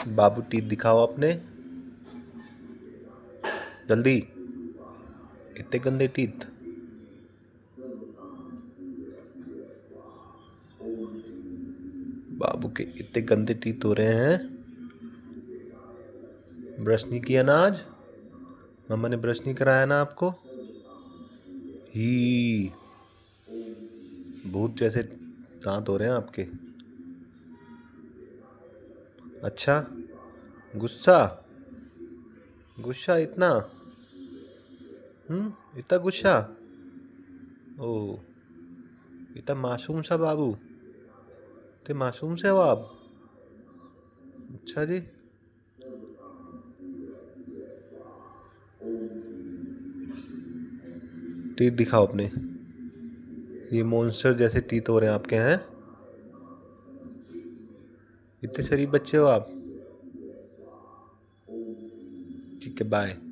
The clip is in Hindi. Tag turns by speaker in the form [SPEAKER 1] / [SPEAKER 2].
[SPEAKER 1] बाबू टीथ दिखाओ अपने, जल्दी। इतने गंदे टीथ। बाबू के इतने गंदे टीथ हो रहे हैं। ब्रश नहीं किया ना आज? मम्मा ने ब्रश नहीं कराया ना आपको? ही भूत जैसे दांत हो रहे हैं आपके। अच्छा, गुस्सा गुस्सा इतना? इतना गुस्सा? ओ, इतना मासूम सा बाबू, इतने मासूम से हो आप? अच्छा जी। टीथ दिखाओ अपने। ये मॉन्स्टर जैसे टीथ हो रहे हैं आपके, हैं? इतने शरीफ बच्चे हो आप। ठीक है, बाय।